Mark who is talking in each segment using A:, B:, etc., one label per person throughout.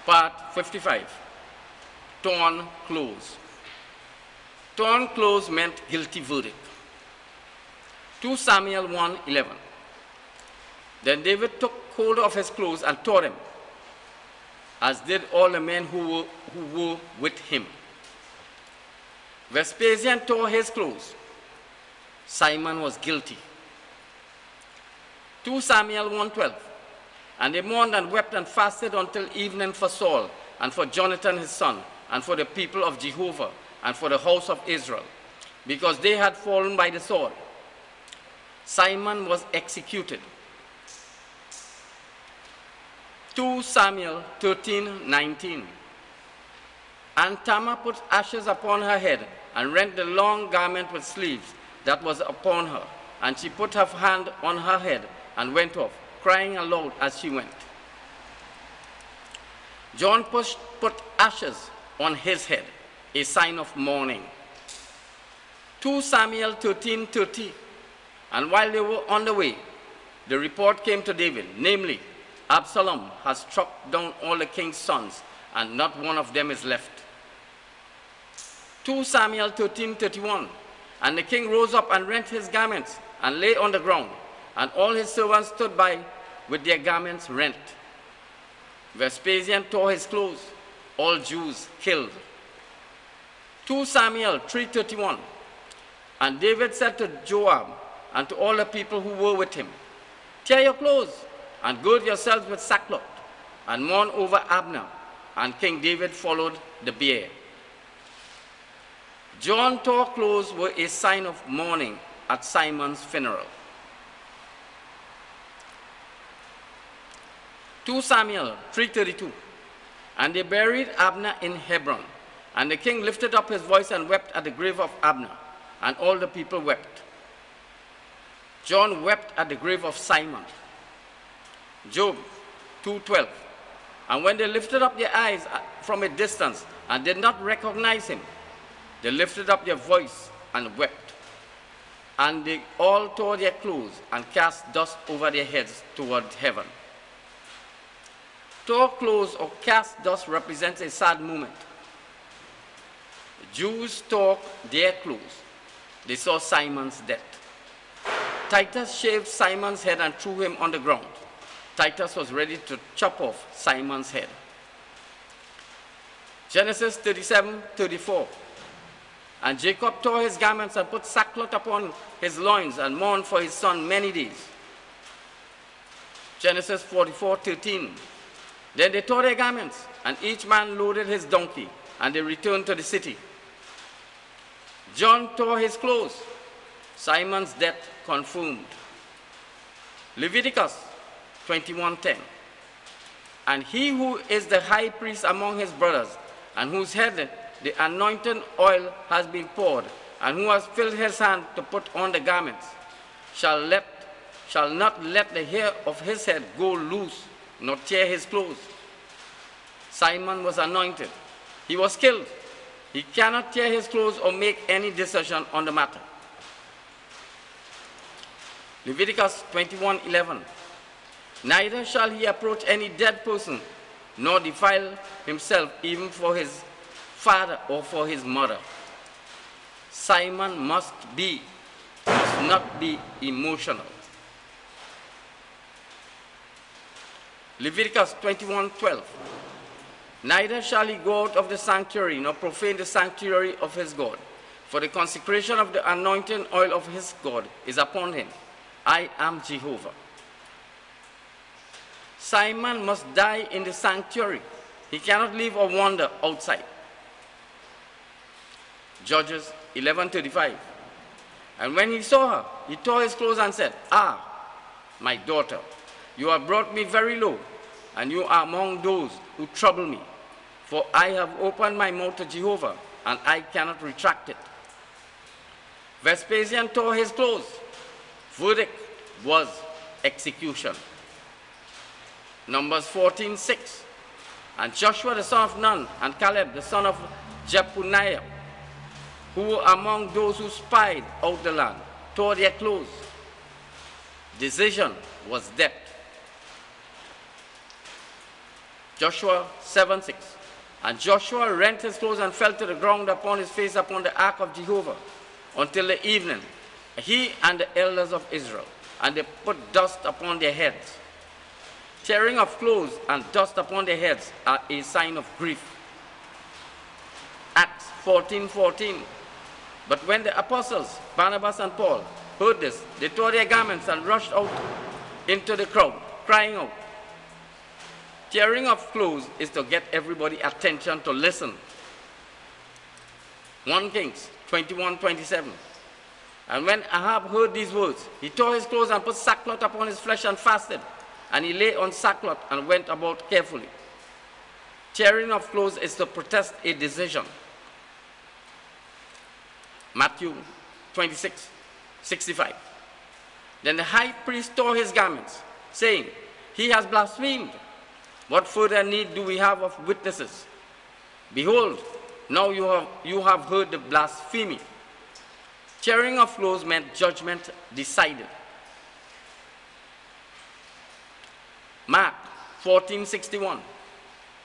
A: Part 55. Torn clothes. Torn clothes meant guilty verdict. 2 Samuel 1:11. Then David took hold of his clothes and tore them, as did all the men who were with him. Vespasian tore his clothes. Simon was guilty. 2 Samuel 1:12. And they mourned and wept and fasted until evening for Saul, and for Jonathan his son, and for the people of Jehovah, and for the house of Israel, because they had fallen by the sword. Simon was executed. 2 Samuel 13:19. And Tamar put ashes upon her head, and rent the long garment with sleeves that was upon her, and she put her hand on her head, and went off, crying aloud as she went. John put ashes on his head, a sign of mourning. 2 Samuel 13:30. And while they were on the way, the report came to David, namely, Absalom has struck down all the king's sons, and not one of them is left. 2 Samuel 13:31. And the king rose up and rent his garments, and lay on the ground, and all his servants stood by with their garments rent. Vespasian tore his clothes, all Jews killed. 2 Samuel 3:31. And David said to Joab and to all the people who were with him, tear your clothes, and gird yourselves with sackcloth, and mourn over Abner. And King David followed the bier. John tore clothes were a sign of mourning at Simon's funeral. 2 Samuel 3:32. And they buried Abner in Hebron. And the king lifted up his voice and wept at the grave of Abner, and all the people wept. John wept at the grave of Simon. Job 2:12. And when they lifted up their eyes from a distance and did not recognize him, they lifted up their voice and wept. And they all tore their clothes and cast dust over their heads toward heaven. Tore clothes or cast dust represents a sad moment. The Jews tore their clothes. They saw Simon's death. Titus shaved Simon's head and threw him on the ground. Titus was ready to chop off Simon's head. Genesis 37:34. And Jacob tore his garments and put sackcloth upon his loins and mourned for his son many days. Genesis 44:13. Then they tore their garments, and each man loaded his donkey, and they returned to the city. John tore his clothes. Simon's death confirmed. Leviticus 21:10. And he who is the high priest among his brothers, and whose head the anointing oil has been poured, and who has filled his hand to put on the garments, shall not let the hair of his head go loose, nor tear his clothes. Simon was anointed. He was killed. He cannot tear his clothes or make any decision on the matter. Leviticus 21:11. Neither shall he approach any dead person, nor defile himself even for his father or for his mother. Simon must not be emotional. Leviticus 21:12. Neither shall he go out of the sanctuary, nor profane the sanctuary of his God. For the consecration of the anointing oil of his God is upon him. I am Jehovah. Simon must die in the sanctuary. He cannot live or wander outside. Judges 11:35. And when he saw her, he tore his clothes and said, Ah, my daughter, you have brought me very low, and you are among those who trouble me. For I have opened my mouth to Jehovah, and I cannot retract it. Vespasian tore his clothes. Verdict was execution. Numbers 14:6. And Joshua the son of Nun and Caleb the son of Jephunneh, who were among those who spied out the land, tore their clothes. Decision was death. Joshua 7:6. And Joshua rent his clothes and fell to the ground upon his face upon the ark of Jehovah until the evening, he and the elders of Israel, and they put dust upon their heads. Tearing of clothes and dust upon their heads are a sign of grief. Acts 14:14. But when the apostles, Barnabas and Paul, heard this, they tore their garments and rushed out into the crowd, crying out. Tearing of clothes is to get everybody's attention to listen. 1 Kings 21:27. And when Ahab heard these words, he tore his clothes and put sackcloth upon his flesh and fasted. And he lay on sackcloth and went about carefully. Tearing of clothes is to protest a decision. Matthew 26:65. Then the high priest tore his garments, saying, he has blasphemed. What further need do we have of witnesses? Behold, now you have heard the blasphemy. Tearing of clothes meant judgment decided. Mark 14:61.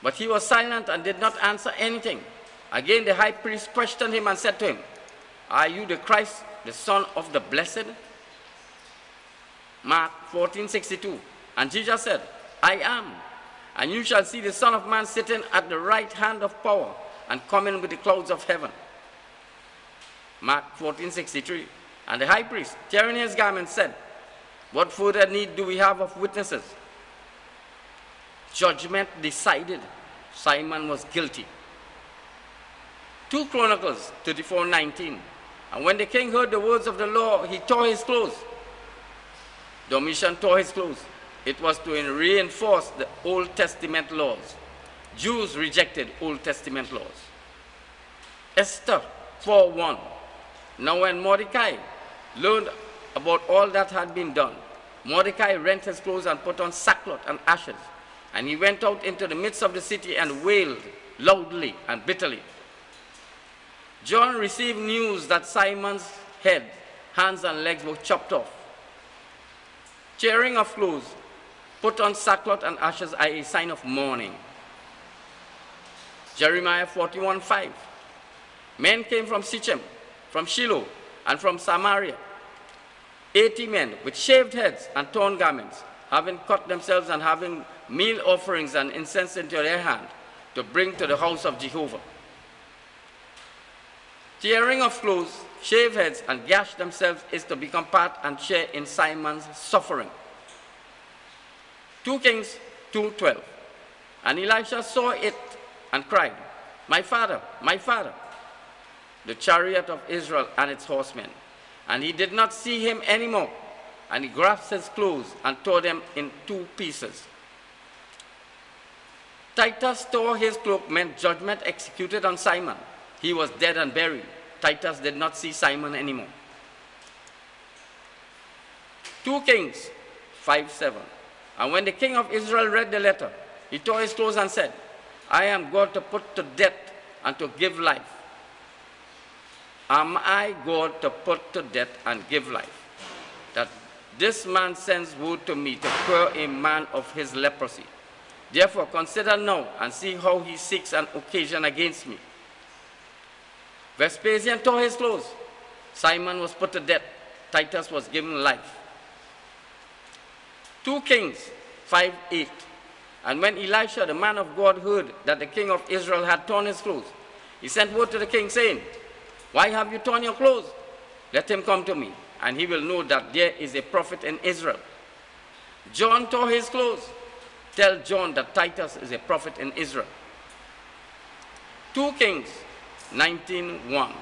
A: But he was silent and did not answer anything. Again the high priest questioned him and said to him, are you the Christ, the Son of the Blessed? Mark 14:62. And Jesus said, I am. And you shall see the Son of Man sitting at the right hand of power and coming with the clouds of heaven. Mark 14:63. And the high priest, tearing his garment, said, what further need do we have of witnesses? Judgment decided. Simon was guilty. 2 Chronicles 34:19. And when the king heard the words of the law, he tore his clothes. Domitian tore his clothes. It was to reinforce the Old Testament laws. Jews rejected Old Testament laws. Esther 4:1. Now when Mordecai learned about all that had been done, Mordecai rent his clothes and put on sackcloth and ashes. And he went out into the midst of the city and wailed loudly and bitterly. John received news that Simon's head, hands, and legs were chopped off. Tearing of clothes, put on sackcloth and ashes are a sign of mourning. Jeremiah 41:5. Men came from Shechem, from Shiloh, and from Samaria, 80 men with shaved heads and torn garments, having cut themselves and having meal offerings and incense into their hand, to bring to the house of Jehovah. Tearing of clothes, shaved heads, and gash themselves is to become part and share in Simon's suffering. 2 Kings 2:12. And Elisha saw it and cried, my father, the chariot of Israel and its horsemen. And he did not see him anymore. And he grasped his clothes and tore them in 2 pieces. Titus tore his cloak meant judgment executed on Simon. He was dead and buried. Titus did not see Simon anymore. 2 Kings 5:7. And when the king of Israel read the letter, he tore his clothes and said, I am God to put to death and to give life. Am I God to put to death and give life? That this man sends word to me to cure a man of his leprosy. Therefore consider now and see how he seeks an occasion against me. Vespasian tore his clothes. Simon was put to death. Titus was given life. 2 Kings 5:8. And when Elisha, the man of God, heard that the king of Israel had torn his clothes, he sent word to the king, saying, why have you torn your clothes? Let him come to me, and he will know that there is a prophet in Israel. John tore his clothes. Tell John that Titus is a prophet in Israel. 2 Kings 19:1.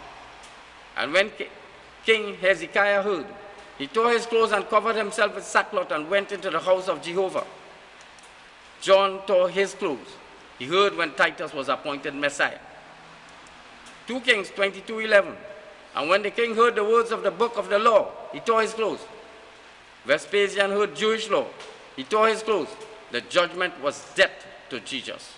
A: And when King Hezekiah heard, he tore his clothes and covered himself with sackcloth and went into the house of Jehovah. John tore his clothes. He heard when Titus was appointed Messiah. 2 Kings 22:11. And when the king heard the words of the book of the law, he tore his clothes. Vespasian heard Jewish law. He tore his clothes. The judgment was death to Jesus.